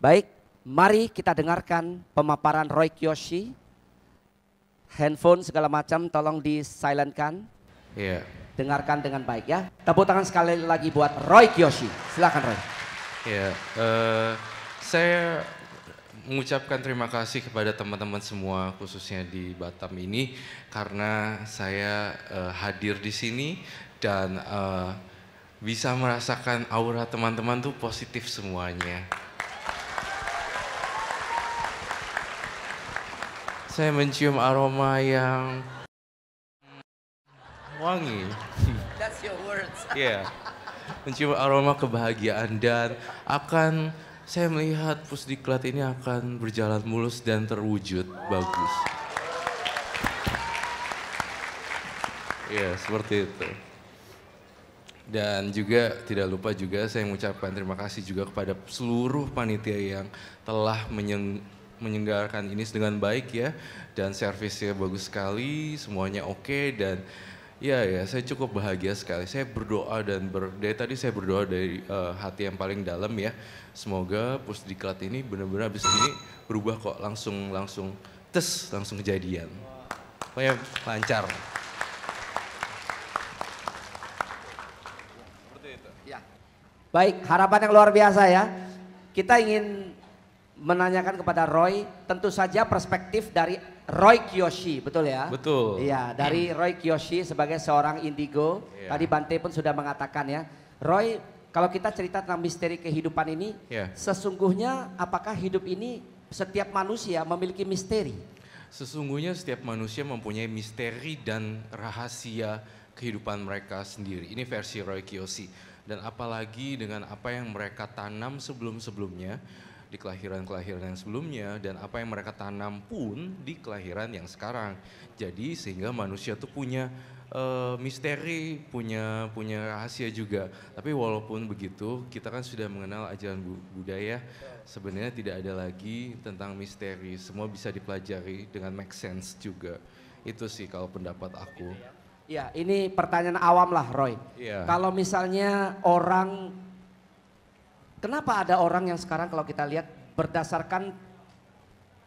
Baik, mari kita dengarkan pemaparan Roy Kiyoshi. Handphone segala macam tolong di-silentkan. Iya. Dengarkan dengan baik ya. Tepuk tangan sekali lagi buat Roy Kiyoshi. Silakan Roy. Iya, saya mengucapkan terima kasih kepada teman-teman semua khususnya di Batam ini karena saya hadir di sini dan bisa merasakan aura teman-teman tuh positif semuanya. Saya mencium aroma yang wangi. That's your words. Iya, mencium aroma kebahagiaan dan saya melihat Pusdiklat ini akan berjalan mulus dan terwujud bagus. Iya, seperti itu. Dan juga tidak lupa juga saya mengucapkan terima kasih juga kepada seluruh panitia yang telah menyelenggarakan ini dengan baik ya. Dan servisnya bagus sekali, semuanya oke dan ya saya cukup bahagia sekali. Saya berdoa dan dari tadi saya berdoa dari hati yang paling dalam ya. Semoga Pusdiklat ini benar-benar habis ini berubah kok langsung kejadian. Pokoknya lancar. Baik, harapan yang luar biasa ya. Kita ingin menanyakan kepada Roy, tentu saja perspektif dari Roy Kiyoshi, betul ya? Betul. Iya, dari Roy Kiyoshi sebagai seorang indigo. Iya. Tadi Bante pun sudah mengatakan ya. Roy, kalau kita cerita tentang misteri kehidupan ini, sesungguhnya apakah hidup ini setiap manusia memiliki misteri? Sesungguhnya setiap manusia mempunyai misteri dan rahasia kehidupan mereka sendiri. Ini versi Roy Kiyoshi. Dan apalagi dengan apa yang mereka tanam sebelum-sebelumnya di kelahiran-kelahiran yang sebelumnya dan apa yang mereka tanam pun di kelahiran yang sekarang. Jadi sehingga manusia tuh punya misteri, punya rahasia juga. Tapi walaupun begitu kita kan sudah mengenal ajaran budaya, sebenarnya tidak ada lagi tentang misteri. Semua bisa dipelajari dengan make sense juga. Itu sih kalau pendapat aku. Ya, ini pertanyaan awam lah Roy. Kalau misalnya kenapa ada orang yang sekarang kalau kita lihat berdasarkan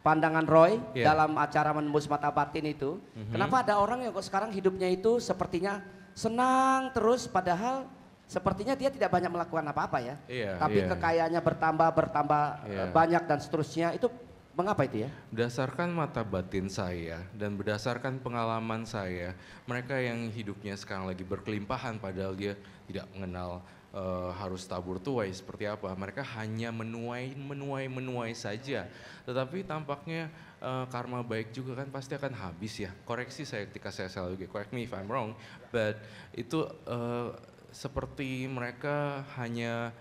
pandangan Roy dalam acara menembus mata batin itu, kenapa ada orang yang kok sekarang hidupnya itu sepertinya senang terus padahal sepertinya dia tidak banyak melakukan apa-apa ya. Tapi kekayaannya bertambah banyak dan seterusnya itu. Mengapa itu ya? Berdasarkan mata batin saya dan berdasarkan pengalaman saya, mereka yang hidupnya sekarang lagi berkelimpahan padahal dia tidak mengenal harus tabur tuai seperti apa. Mereka hanya menuai saja. Tetapi tampaknya karma baik juga kan pasti akan habis ya. Koreksi saya ketika saya salah juga, correct me if I'm wrong. But itu seperti mereka hanya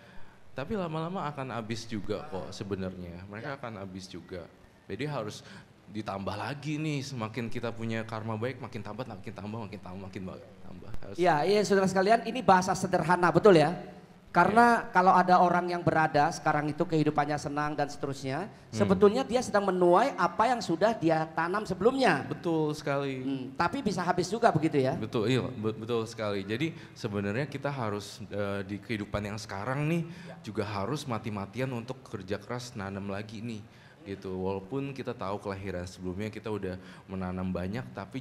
tapi lama-lama akan habis juga kok sebenarnya. Mereka akan habis juga. Jadi harus ditambah lagi nih, semakin kita punya karma baik makin tambah. Iya, saudara sekalian, ini bahasa sederhana betul ya. Karena kalau ada orang yang berada sekarang itu kehidupannya senang dan seterusnya, sebetulnya dia sedang menuai apa yang sudah dia tanam sebelumnya. Betul sekali. Tapi bisa habis juga begitu ya? Betul, iya, betul sekali. Jadi sebenarnya kita harus di kehidupan yang sekarang nih juga harus mati-matian untuk kerja keras nanam lagi nih. Gitu. Walaupun kita tahu kelahiran sebelumnya kita udah menanam banyak, tapi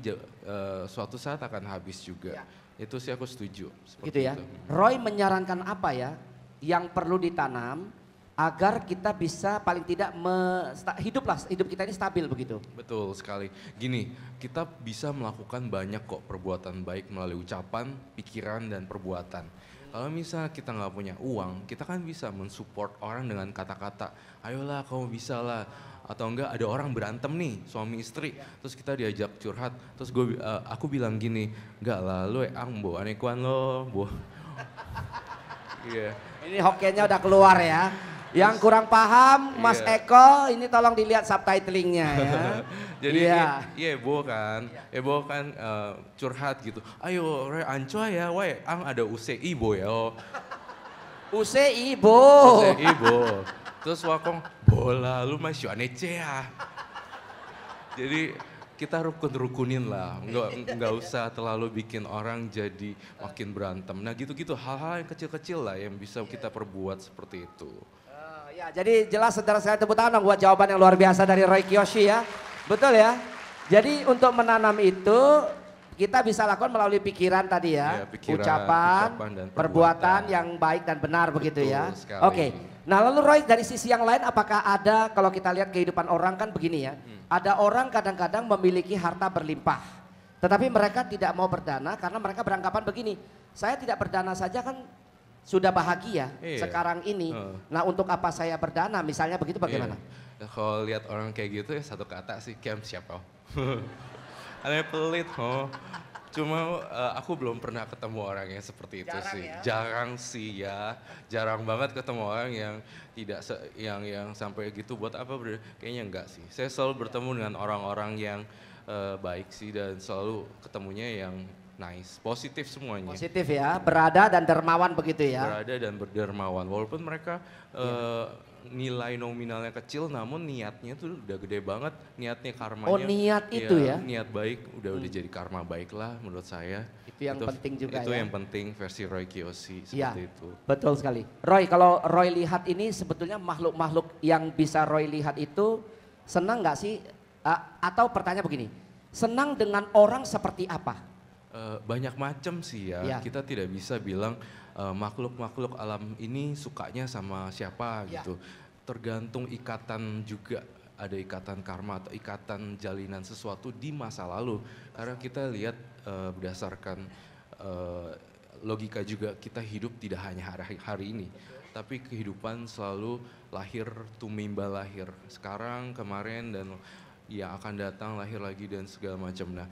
suatu saat akan habis juga. Itu sih aku setuju. Gitu ya. Itu. Roy menyarankan apa ya yang perlu ditanam agar kita bisa paling tidak hidup kita ini stabil begitu. Betul sekali. Gini, kita bisa melakukan banyak kok perbuatan baik melalui ucapan, pikiran, dan perbuatan. Kalau misalnya kita nggak punya uang, kita kan bisa mensupport orang dengan kata-kata, ayolah kamu bisa lah. Atau enggak ada orang berantem nih suami istri, terus kita diajak curhat, terus aku bilang gini, enggak lah lu bo anekuan lo bo. Ini hokinya udah keluar ya. Yang kurang paham Mas Eko ini tolong dilihat subtitlingnya ya. Jadi bo kan curhat gitu, ayo re anco ya wae ada UCI bo ya. UCI bo. Terus wakong bola lu masih anece ya. Jadi kita rukun-rukunin lah, nggak usah terlalu bikin orang jadi makin berantem. Nah gitu-gitu hal-hal yang kecil-kecil lah yang bisa kita perbuat seperti itu. Ya, jadi jelas saudara saya tepuk tangan dong buat jawaban yang luar biasa dari Roy Kiyoshi ya. Betul ya. Jadi untuk menanam itu kita bisa lakukan melalui pikiran tadi ya, ucapan dan perbuatan yang baik dan benar. Betul, begitu ya. Oke. Nah lalu Roy dari sisi yang lain apakah ada, kalau kita lihat kehidupan orang kan begini ya, ada orang kadang-kadang memiliki harta berlimpah, tetapi mereka tidak mau berdana karena mereka beranggapan begini, saya tidak berdana saja kan sudah bahagia sekarang ini. Nah untuk apa saya berdana misalnya begitu bagaimana? Kalau lihat orang kayak gitu ya satu kata sih, Kem siapa? Aneh pelit, cuma aku belum pernah ketemu orang yang seperti itu sih. Ya? Jarang sih ya, jarang banget ketemu orang yang tidak yang sampai gitu. Buat apa? Kayaknya enggak sih. Saya selalu bertemu dengan orang-orang yang baik sih dan selalu ketemunya yang nice, positif semuanya. Positif ya, berada dan dermawan begitu ya. Berada dan berdermawan, walaupun mereka nilai nominalnya kecil, namun niatnya tuh udah gede banget, niatnya karmanya. Oh niat itu ya? Niat baik, udah jadi karma baik lah menurut saya. Itu yang penting juga itu ya? Itu yang penting versi Roy Kiyoshi, seperti itu. Betul sekali. Roy, kalau Roy lihat ini sebetulnya makhluk-makhluk yang bisa Roy lihat itu senang gak sih? Atau pertanyaan begini, senang dengan orang seperti apa? Banyak macam sih ya, kita tidak bisa bilang makhluk-makhluk alam ini sukanya sama siapa gitu. Tergantung ikatan juga, ada ikatan karma atau ikatan jalinan sesuatu di masa lalu. Karena kita lihat berdasarkan logika juga, kita hidup tidak hanya hari ini. Tapi kehidupan selalu lahir tumimba lahir. Sekarang, kemarin, dan yang akan datang lahir lagi dan segala macam. Nah,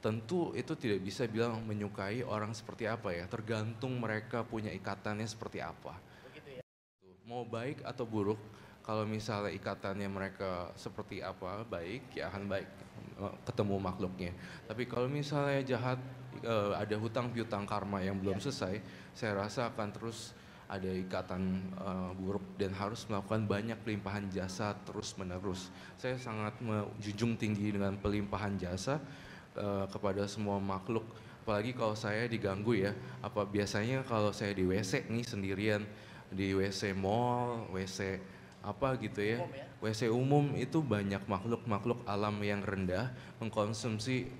tentu itu tidak bisa bilang menyukai orang seperti apa ya, tergantung mereka punya ikatannya seperti apa. Begitu ya? Mau baik atau buruk, kalau misalnya ikatannya mereka seperti apa, baik ya akan baik ketemu makhluknya. Tapi kalau misalnya jahat, ada hutang piutang karma yang belum selesai, saya rasa akan terus ada ikatan buruk dan harus melakukan banyak pelimpahan jasa terus menerus. Saya sangat menjunjung tinggi dengan pelimpahan jasa kepada semua makhluk, apalagi kalau saya diganggu ya. Apa biasanya kalau saya di WC nih sendirian, di WC mall, WC apa gitu ya, WC umum itu banyak makhluk alam yang rendah mengkonsumsi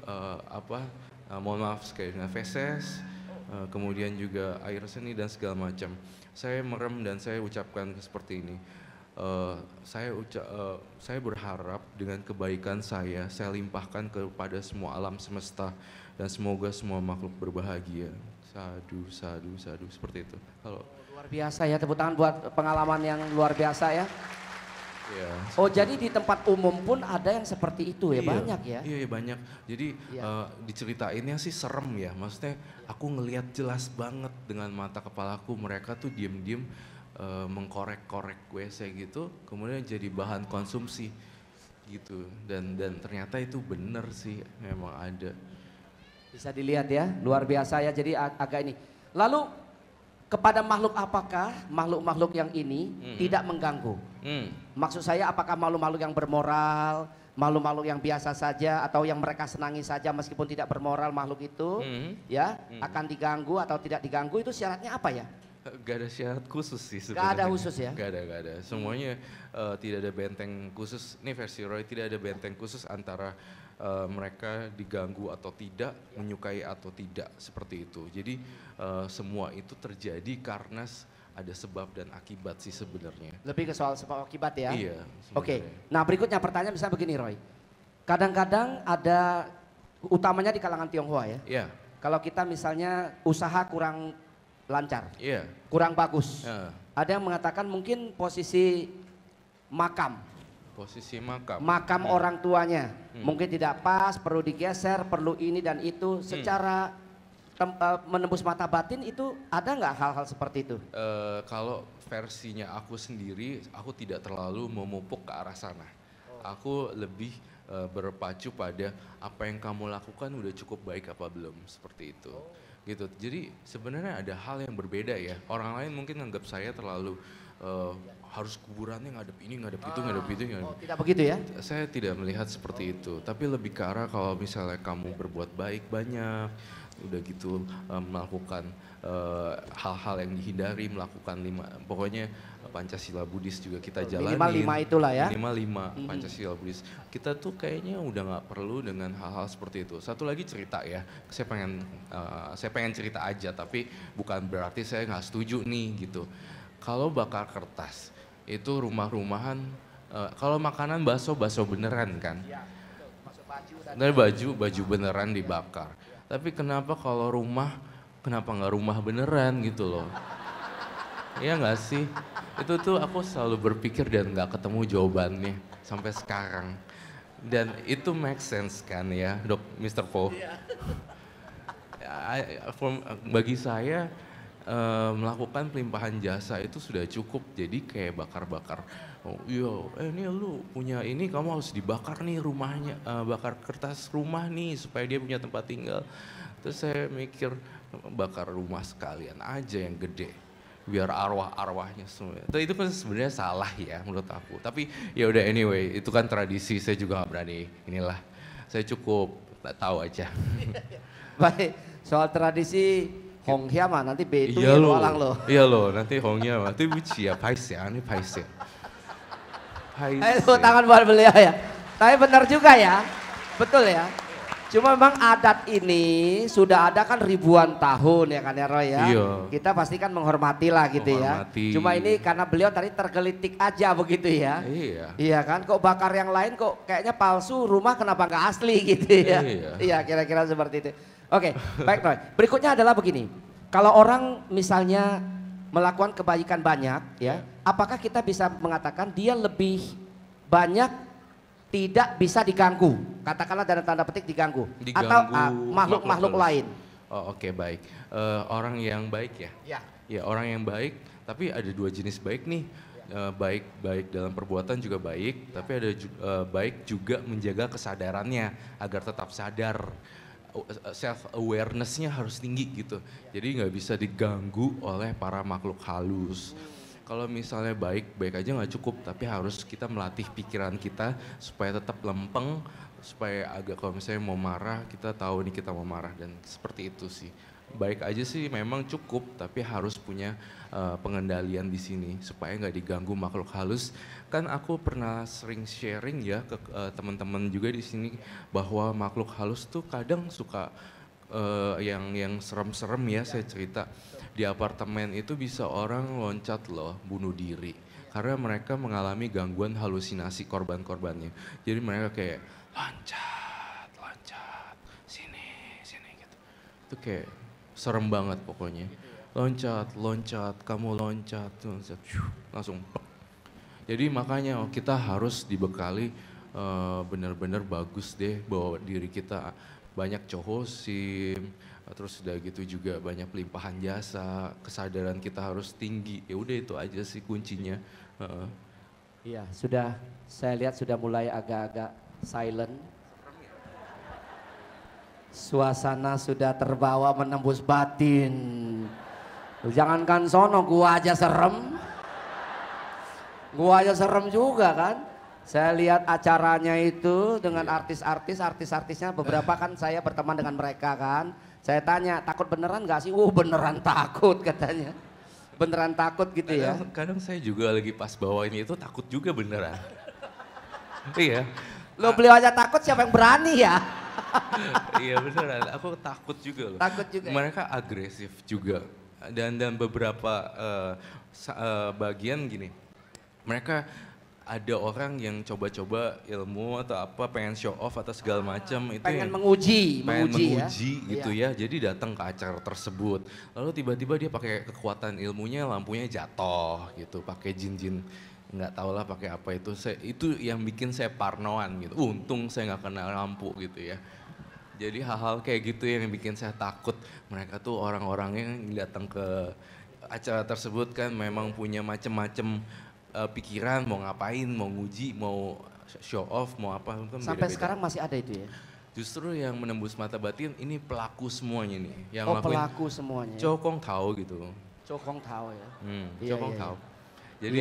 mohon maaf sekali, feses, kemudian juga air seni dan segala macam. Saya merem dan saya ucapkan seperti ini. Saya berharap dengan kebaikan saya limpahkan kepada semua alam semesta dan semoga semua makhluk berbahagia. Sadu, sadu, sadu, seperti itu. Luar biasa ya, tepuk tangan buat pengalaman yang luar biasa ya. Ya, oh jadi di tempat umum pun ada yang seperti itu ya, banyak ya? Iya banyak, jadi diceritainnya sih serem ya, maksudnya aku ngelihat jelas banget dengan mata kepalaku mereka tuh diem-diem mengkorek-korek WC gitu, kemudian jadi bahan konsumsi gitu, dan ternyata itu bener sih, memang ada. Bisa dilihat ya, luar biasa ya, jadi agak ini. Lalu kepada makhluk apakah makhluk-makhluk yang ini tidak mengganggu? Maksud saya apakah makhluk-makhluk yang bermoral, makhluk-makhluk yang biasa saja atau yang mereka senangi saja meskipun tidak bermoral makhluk itu akan diganggu atau tidak diganggu, itu syaratnya apa ya? Gak ada syarat khusus sih sebenarnya. Gak ada khusus ya? Gak ada. Semuanya tidak ada benteng khusus. Ini versi Roy, tidak ada benteng khusus antara mereka diganggu atau tidak, menyukai atau tidak, seperti itu. Jadi semua itu terjadi karena ada sebab dan akibat sih sebenarnya. Lebih ke soal sebab akibat ya? Iya. Oke. Nah berikutnya pertanyaan misalnya begini Roy. Kadang-kadang ada, utamanya di kalangan Tionghoa ya? Iya. Kalau kita misalnya usaha kurang lancar, kurang bagus. Ada yang mengatakan mungkin posisi makam. Makam orang tuanya mungkin tidak pas, perlu digeser, perlu ini dan itu. Secara menembus mata batin itu ada nggak hal-hal seperti itu? Kalau versinya aku sendiri, aku tidak terlalu memupuk ke arah sana. Aku lebih berpacu pada apa yang kamu lakukan udah cukup baik apa belum, seperti itu. Gitu. Jadi sebenarnya ada hal yang berbeda ya. Orang lain mungkin nganggap saya terlalu harus kuburannya ngadep ini, ngadep itu, ngadep itu. Tidak begitu ya? Saya tidak melihat seperti itu. Tapi lebih ke arah kalau misalnya kamu berbuat baik banyak, udah gitu melakukan hal-hal yang dihindari, melakukan pokoknya Pancasila Buddhis juga kita jalanin. Minimal 5 itulah ya. Minimal 5 Pancasila Buddhis. Kita tuh kayaknya udah nggak perlu dengan hal-hal seperti itu. Satu lagi cerita ya, saya pengen cerita aja, tapi bukan berarti saya nggak setuju nih gitu. Kalau bakar kertas, itu rumah-rumahan, kalau makanan bakso beneran kan? Dari baju beneran dibakar. Tapi kenapa kalau kenapa nggak rumah beneran gitu loh? Iya nggak sih? Itu tuh aku selalu berpikir dan nggak ketemu jawabannya sampai sekarang. Dan itu make sense kan ya, Mr. Po? Bagi saya melakukan pelimpahan jasa itu sudah cukup. Jadi kayak bakar-bakar. Oh iya, ini lu punya ini, kamu harus dibakar nih rumahnya, bakar kertas rumah nih supaya dia punya tempat tinggal. Terus saya mikir bakar rumah sekalian aja yang gede, biar arwah-arwahnya semua. Itu kan sebenarnya salah ya menurut aku. Tapi ya udah anyway, itu kan tradisi, saya juga gak berani inilah. Saya cukup tahu aja. Baik, soal tradisi Honghya mah nanti betul iya ya walang lo. Iya loh, nanti Honghya mah. Itu ya Paisya, ini Paisya. Itu tangan buat beliau ya. Tapi benar juga ya, betul ya. Cuma memang adat ini sudah ada kan ribuan tahun ya kan ya Roy ya. Iya. Kita pasti kan menghormati lah gitu ya. Cuma ini karena beliau tadi tergelitik aja begitu ya. Iya. Iya kan, kok bakar yang lain kok kayaknya palsu, rumah kenapa nggak asli gitu ya. Iya kira-kira seperti itu. Oke, baik Roy. Berikutnya adalah begini. Kalau orang misalnya melakukan kebaikan banyak ya, apakah kita bisa mengatakan dia lebih banyak tidak bisa diganggu, katakanlah dalam tanda petik diganggu atau makhluk-makhluk lain. Oh, oke, baik. Orang yang baik ya? Ya orang yang baik, tapi ada dua jenis baik nih. Baik dalam perbuatan juga baik, tapi ada baik juga menjaga kesadarannya agar tetap sadar. Self awareness-nya harus tinggi gitu. Jadi nggak bisa diganggu oleh para makhluk halus. Kalau misalnya baik aja nggak cukup, tapi harus kita melatih pikiran kita supaya tetap lempeng, supaya agak kalau misalnya mau marah kita tahu nih kita mau marah, dan seperti itu sih. Baik aja sih memang cukup, tapi harus punya pengendalian di sini supaya nggak diganggu makhluk halus. Kan aku pernah sering sharing ya ke teman-teman juga di sini bahwa makhluk halus tuh kadang suka yang serem-serem ya. Saya cerita di apartemen itu bisa orang loncat loh, bunuh diri karena mereka mengalami gangguan halusinasi korban-korbannya. Jadi mereka kayak loncat sini gitu. Itu kayak serem banget pokoknya. Loncat, kamu loncat, langsung. Jadi makanya kita harus dibekali benar-benar bagus deh, bawa diri kita banyak cohosim, terus udah gitu juga banyak pelimpahan jasa, kesadaran kita harus tinggi. Ya udah itu aja sih kuncinya. Iya, sudah saya lihat sudah mulai agak-agak silent. Suasana sudah terbawa menembus batin. Jangankan sono, gua aja serem. Gua aja serem juga kan. Saya lihat acaranya itu dengan artis-artisnya, beberapa kan saya berteman dengan mereka kan. Saya tanya, takut beneran gak sih? Beneran takut katanya. Beneran takut gitu ya. Kadang saya juga lagi pas bawain itu takut juga beneran. Iya. Lo beliau aja takut, siapa yang berani ya? Iya beneran, aku takut juga loh. Takut juga. Mereka agresif juga. Dan beberapa bagian gini, mereka ada orang yang coba-coba ilmu atau apa, pengen show off atau segala macam itu pengen menguji gitu ya. Jadi datang ke acara tersebut, lalu tiba-tiba dia pakai kekuatan ilmunya, lampunya jatuh gitu, pakai jin-jin, nggak tahu lah pakai apa itu. Itu yang bikin saya parnoan gitu. Untung saya nggak kena lampu gitu ya. Jadi hal-hal kayak gitu yang bikin saya takut. Mereka tuh orang-orangnya yang datang ke acara tersebut kan memang punya macem-macem pikiran, mau ngapain, mau nguji, mau show off, mau apa. Kan sampai beda-beda. sekarang masih ada itu ya? Justru yang menembus mata batin ini pelaku semuanya nih. Yang pelaku semuanya. Cokong tahu gitu. Cokong tahu ya? Cokong tahu. Jadi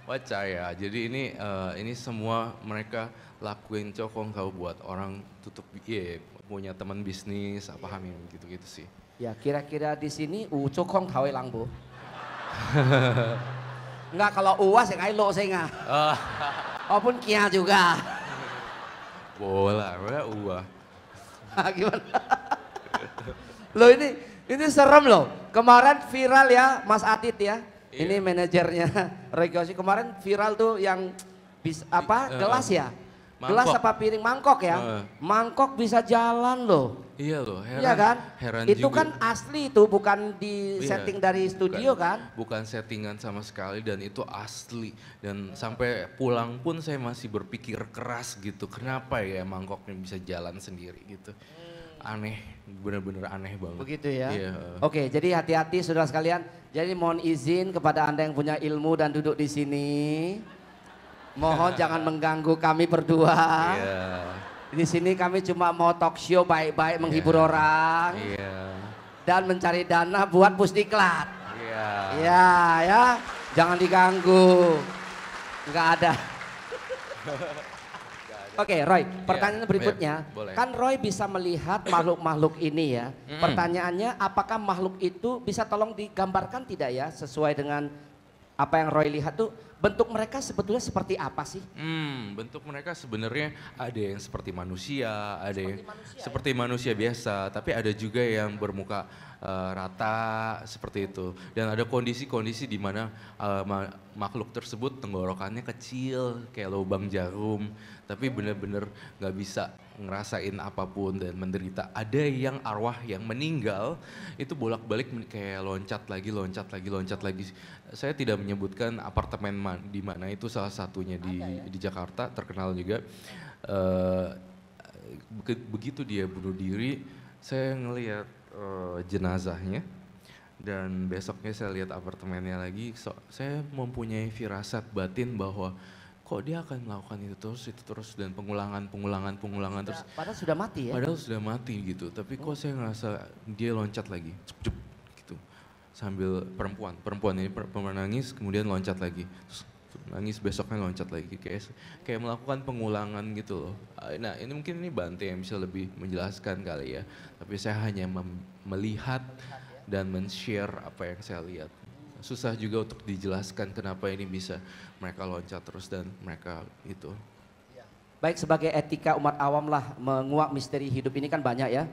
Percaya. Jadi ini semua mereka lakuin cokong kau buat orang tutup punya teman bisnis, paham yang gitu-gitu sih. Ya kira-kira di sini cokong tawe lang bu. Enggak kalau uas yang lo saya nggak. Walaupun kia juga. Bola, uah. Gimana? Loh ini serem loh. Kemarin viral ya Mas Adit ya. Ini manajernya Roy Kiyoshi kemarin viral tuh yang gelas ya? Mangkok. Gelas apa piring mangkok ya? Mangkok bisa jalan loh. Iya loh, heran. Iya kan? Heran itu juga. kan asli itu bukan di setting dari studio kan? Bukan settingan sama sekali dan itu asli. Dan sampai pulang pun saya masih berpikir keras gitu. Kenapa ya mangkoknya bisa jalan sendiri gitu. Aneh, bener-bener aneh banget. Begitu ya? Iya. Oke, jadi hati-hati saudara sekalian. Jadi mohon izin kepada Anda yang punya ilmu dan duduk di sini. Mohon jangan mengganggu kami berdua. Iya. Di sini kami cuma mau talk show baik-baik menghibur orang. Iya. Dan mencari dana buat pusdiklat. Iya. Iya ya, jangan diganggu. Enggak ada. Oke Roy, pertanyaan berikutnya. Boleh. Kan Roy bisa melihat makhluk-makhluk ini ya. Pertanyaannya apakah makhluk itu bisa tolong digambarkan tidak ya sesuai dengan apa yang Roy lihat tuh bentuk mereka sebetulnya seperti apa sih? Bentuk mereka sebenarnya ada yang seperti manusia, ada yang seperti manusia biasa, tapi ada juga yang bermuka rata seperti itu. Dan ada kondisi-kondisi di mana makhluk tersebut tenggorokannya kecil kayak lubang jarum, tapi benar-benar nggak bisa ngerasain apapun dan menderita. Ada yang arwah yang meninggal itu bolak-balik kayak loncat lagi, loncat lagi, loncat lagi. Saya tidak menyebutkan apartemen di mana itu salah satunya di Jakarta terkenal juga. Begitu dia bunuh diri, saya ngelihat jenazahnya dan besoknya saya lihat apartemennya lagi. Saya mempunyai firasat batin bahwa kok dia akan melakukan itu terus dan pengulangan terus. Padahal sudah mati ya? Padahal sudah mati gitu, tapi kok saya ngerasa dia loncat lagi, cep gitu. Sambil perempuan ini nangis kemudian loncat lagi, terus nangis besoknya loncat lagi, kayak melakukan pengulangan gitu loh. Nah ini mungkin Bante yang bisa lebih menjelaskan kali ya, tapi saya hanya melihat dan men-share apa yang saya lihat. Susah juga untuk dijelaskan kenapa ini bisa mereka loncat terus dan mereka itu. Baik sebagai etika umat awam lah menguak misteri hidup ini kan banyak ya.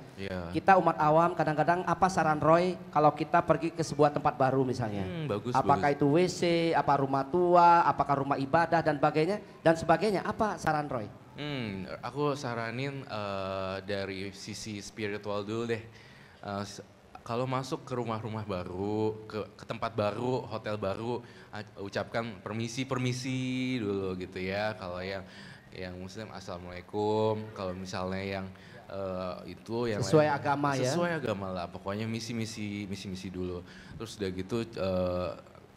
Kita umat awam kadang-kadang apa saran Roy kalau kita pergi ke sebuah tempat baru misalnya. Apakah itu WC, apa rumah tua, apakah rumah ibadah dan sebagainya. Apa saran Roy? Aku saranin dari sisi spiritual dulu deh. Kalau masuk ke rumah-rumah baru, ke tempat baru, hotel baru, ucapkan permisi dulu gitu ya. Kalau yang Muslim assalamualaikum, kalau misalnya yang itu yang sesuai agama ya. Sesuai agama lah, pokoknya misi dulu. Terus udah gitu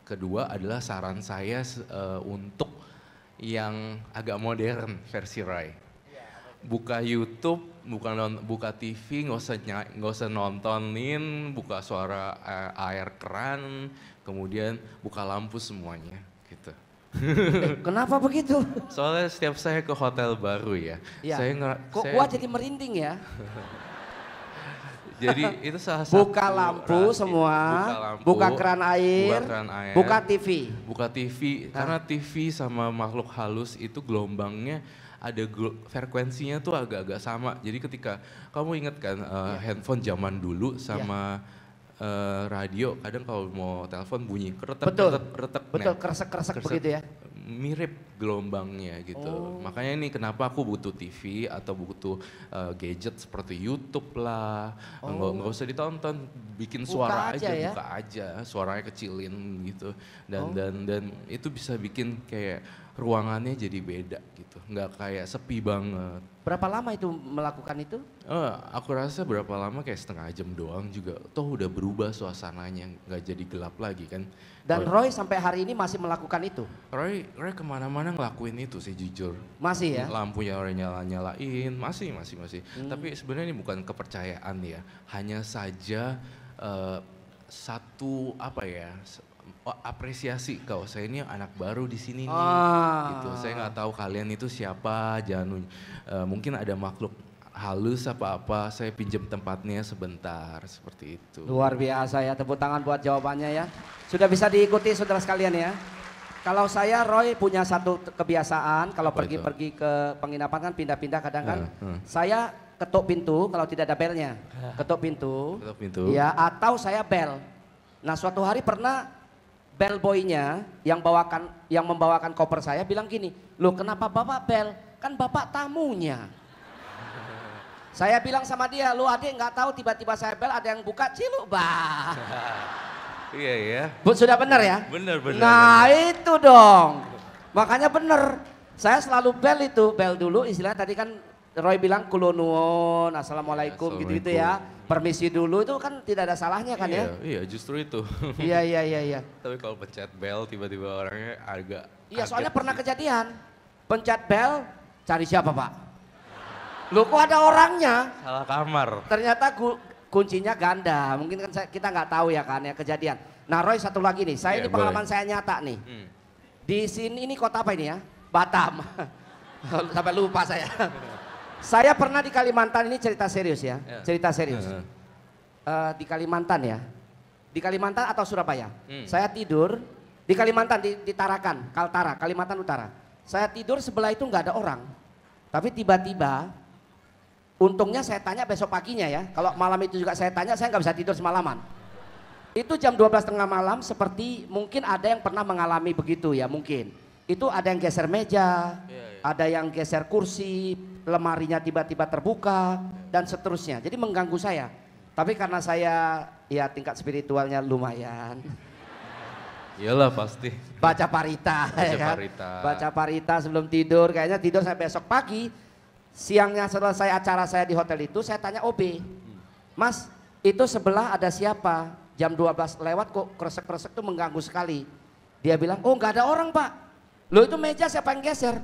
kedua adalah saran saya untuk yang agak modern versi Roy. Buka YouTube, buka TV, nggak usah nontonin, buka suara air keran, kemudian buka lampu semuanya, gitu. Kenapa begitu? Soalnya setiap saya ke hotel baru ya, kok gua jadi merinding ya? Jadi itu salah satu buka lampu semua, buka keran air, buka TV. Buka TV, karena TV sama makhluk halus itu gelombangnya ada frekuensinya tuh agak-agak sama. Jadi ketika kamu ingat kan handphone zaman dulu sama radio, kadang kalau mau telepon bunyi keretek. Betul, kresek begitu ya. Mirip gelombangnya gitu. Makanya ini kenapa aku butuh TV atau butuh gadget seperti YouTube lah. Nggak usah ditonton, bikin suara aja, buka aja, suaranya kecilin gitu. Dan itu bisa bikin kayak ruangannya jadi beda gitu, nggak kayak sepi banget. Berapa lama itu melakukan itu? Aku rasa berapa lama kayak setengah jam doang juga, toh udah berubah suasananya, nggak jadi gelap lagi kan. Dan Roy sampai hari ini masih melakukan itu? Roy kemana-mana ngelakuin itu sih jujur. Masih ya? Lampunya Roy nyalain, masih. Tapi sebenarnya ini bukan kepercayaan ya, hanya saja satu apresiasi kalau saya ini anak baru di sini nih, gitu. Saya nggak tahu kalian itu siapa, mungkin ada makhluk halus apa-apa, saya pinjam tempatnya sebentar, seperti itu. Luar biasa ya, tepuk tangan buat jawabannya ya. Sudah bisa diikuti saudara sekalian ya. Kalau saya Roy punya satu kebiasaan, kalau pergi-pergi ke penginapan kan pindah-pindah kadang kan, saya ketuk pintu kalau tidak ada belnya, ketuk pintu, ya atau saya bel. Nah suatu hari pernah bellboynya yang membawakan koper saya bilang gini, loh kenapa bapak bel? Kan bapak tamunya. Saya bilang sama dia, lu adik nggak tahu tiba-tiba saya bel ada yang buka ciluk bah. Iya ya. Sudah benar ya? Benar. Nah itu dong. Makanya benar. Saya selalu bel itu, bel dulu istilahnya tadi kan Roy bilang kulonwon, assalamualaikum gitu-gitu ya. Permisi dulu itu kan tidak ada salahnya kan ya? Iya justru itu. Iya. Tapi kalau pencet bel tiba-tiba orangnya agak iya soalnya pernah kejadian. Pencet bel, cari siapa pak? Loh kok ada orangnya? Salah kamar. Ternyata kuncinya ganda, mungkin kan kita nggak tahu ya kan ya kejadian. Nah Roy satu lagi nih, saya ini pengalaman saya nyata nih. Di sini ini kota apa ini ya? Batam. Sampai lupa saya. Saya pernah di Kalimantan, ini cerita serius ya, cerita serius. Di Kalimantan ya, di Kalimantan atau Surabaya. Saya tidur di Kalimantan di Tarakan, Kaltara, Kalimantan Utara. Saya tidur sebelah itu nggak ada orang, tapi tiba-tiba untungnya saya tanya besok paginya ya, kalau malam itu juga saya tanya, saya nggak bisa tidur semalaman. Itu jam 12:30 malam seperti mungkin ada yang pernah mengalami begitu ya mungkin. Itu ada yang geser meja, ada yang geser kursi, lemarinya tiba-tiba terbuka dan seterusnya. Jadi mengganggu saya. Tapi karena saya ya tingkat spiritualnya lumayan. Iyalah pasti. Baca parita. Baca parita sebelum tidur, kayaknya tidur saya besok pagi. Siangnya selesai acara saya di hotel itu, saya tanya OB, Mas itu sebelah ada siapa? Jam 12 lewat kok kresek-kresek tuh mengganggu sekali. Dia bilang, oh nggak ada orang pak. Loh itu meja siapa yang geser?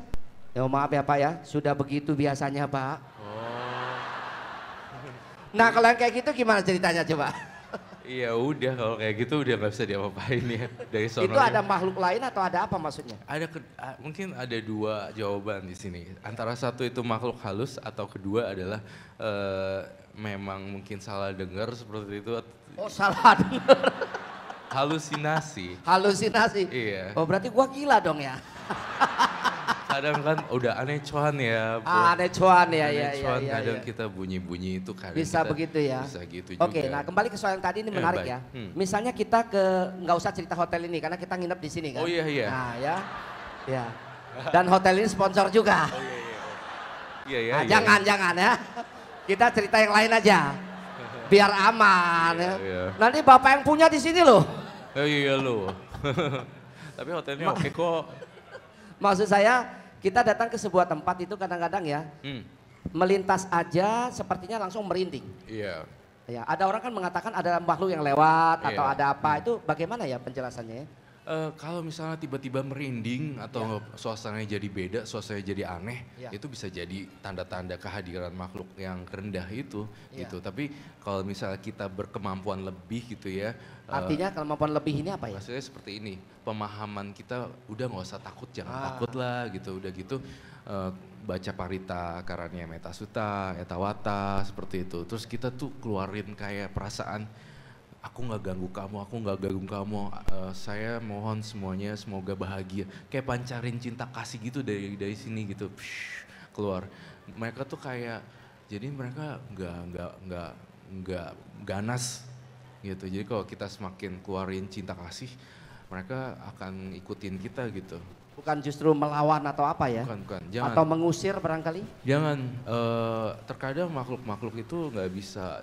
Ya maaf ya pak ya, sudah begitu biasanya pak. Nah kalau yang kayak gitu gimana ceritanya coba? Iya udah kalau kayak gitu udah nggak bisa diapa-apain ya dari sononya. Itu ada makhluk lain atau ada apa maksudnya? Mungkin ada dua jawaban di sini. Antara satu itu makhluk halus atau kedua adalah memang mungkin salah dengar seperti itu. Oh salah dengar. Halusinasi. Halusinasi. Iya. Oh berarti gua gila dong ya. Kadang kan udah aneh cuan ya. Aneh cuan ya. Kadang kita bunyi-bunyi itu kadang bisa kita begitu ya. Bisa gitu juga. Oke, nah kembali ke soal yang tadi ini menarik ya. Misalnya kita nggak usah cerita hotel ini karena kita nginep di sini kan. Oh iya. Nah ya. Dan hotel ini sponsor juga. Oh iya. Nah, jangan ya. Kita cerita yang lain aja. Biar aman ya. Nanti bapak yang punya di sini loh. Oh iya loh. Tapi hotelnya oke kok. Maksud saya kita datang ke sebuah tempat itu kadang-kadang ya melintas aja sepertinya langsung merinding. Iya. Ya, ada orang kan mengatakan ada makhluk yang lewat atau ada apa itu bagaimana ya penjelasannya? Kalau misalnya tiba-tiba merinding atau suasananya jadi beda, suasananya jadi aneh, itu bisa jadi tanda-tanda kehadiran makhluk yang rendah itu, gitu. Tapi kalau misalnya kita berkemampuan lebih gitu ya. Artinya kemampuan lebih ini apa ya? Maksudnya seperti ini, pemahaman kita udah nggak usah takut, jangan takut lah gitu, udah gitu. Baca parita, karania metasuta, etawata, seperti itu. Terus kita tuh keluarin kayak perasaan, aku nggak ganggu kamu, saya mohon semuanya semoga bahagia. Kayak pancarin cinta kasih gitu dari sini gitu, keluar. Mereka tuh kayak, jadi mereka nggak ganas gitu. Jadi kalau kita semakin keluarin cinta kasih, mereka akan ikutin kita gitu. Bukan justru melawan atau apa ya? Bukan, jangan. Atau mengusir barangkali? Jangan, terkadang makhluk-makhluk itu nggak bisa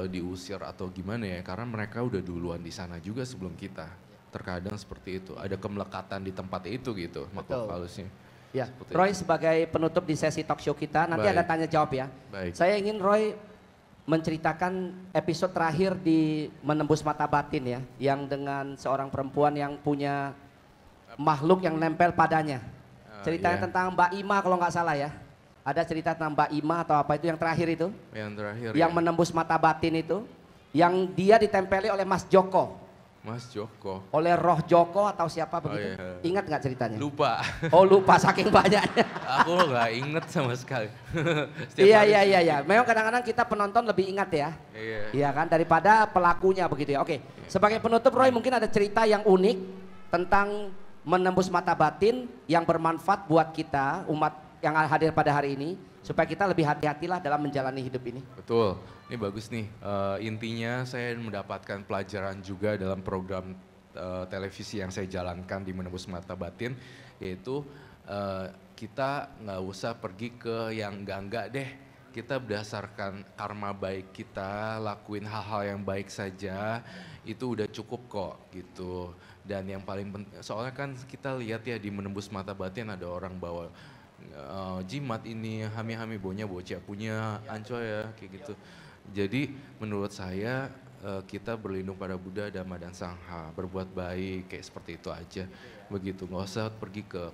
diusir atau gimana ya, karena mereka udah duluan di sana juga sebelum kita. Terkadang seperti itu, ada kemelekatan di tempat itu gitu, makhluk halusnya. Ya, Roy sebagai penutup di sesi talk show kita, nanti ada tanya jawab ya. Baik. Saya ingin Roy menceritakan episode terakhir di Menembus Mata Batin ya, yang dengan seorang perempuan yang punya makhluk yang nempel padanya. Ceritanya tentang Mbak Ima kalau nggak salah ya. Ada cerita tentang Mbak Ima atau apa itu yang terakhir itu? Yang terakhir yang menembus mata batin itu. Yang dia ditempeli oleh Mas Joko. Mas Joko. Oleh Roh Joko atau siapa begitu? Iya. Ingat nggak ceritanya? Lupa. Oh lupa saking banyaknya. Aku nggak inget sama sekali. Iya. Memang kadang-kadang kita penonton lebih ingat ya. Iya. Iya kan daripada pelakunya begitu ya. Oke. Sebagai penutup Roy mungkin ada cerita yang unik tentang menembus mata batin yang bermanfaat buat kita umat yang hadir pada hari ini supaya kita lebih hati-hatilah dalam menjalani hidup ini. Betul, ini bagus nih. Intinya saya mendapatkan pelajaran juga dalam program televisi yang saya jalankan di Menembus Mata Batin, yaitu kita nggak usah pergi ke yang enggak deh. Kita berdasarkan karma baik kita, lakuin hal-hal yang baik saja, itu udah cukup kok gitu. Dan yang paling penting, soalnya kan kita lihat ya di Menembus Mata Batin ada orang bawa jimat ini, hami-hami bonya bocah punya anco ya kayak gitu. Jadi menurut saya kita berlindung pada Buddha, Dhamma dan Sangha, berbuat baik kayak seperti itu aja. Begitu, nggak usah pergi ke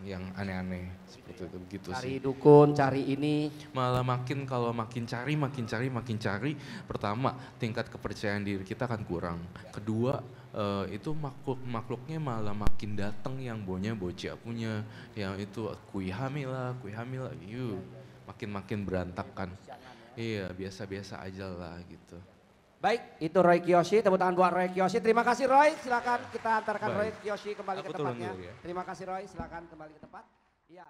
yang aneh-aneh seperti itu begitu Cari sih. dukun, cari ini. Malah kalau makin cari, pertama tingkat kepercayaan diri kita akan kurang. Kedua, itu makhluknya malah makin datang yang bonya bocah punya, yang itu kui hamil lah, makin berantakan. Iya, biasa-biasa aja lah gitu. Baik, itu Roy Kiyoshi, tepuk tangan buat Roy Kiyoshi. Terima kasih Roy, silakan kita antarkan Roy Baik. Kiyoshi kembali Aku ke turun tempatnya. dulu ya. Terima kasih Roy, silakan kembali ke tempat. Iya.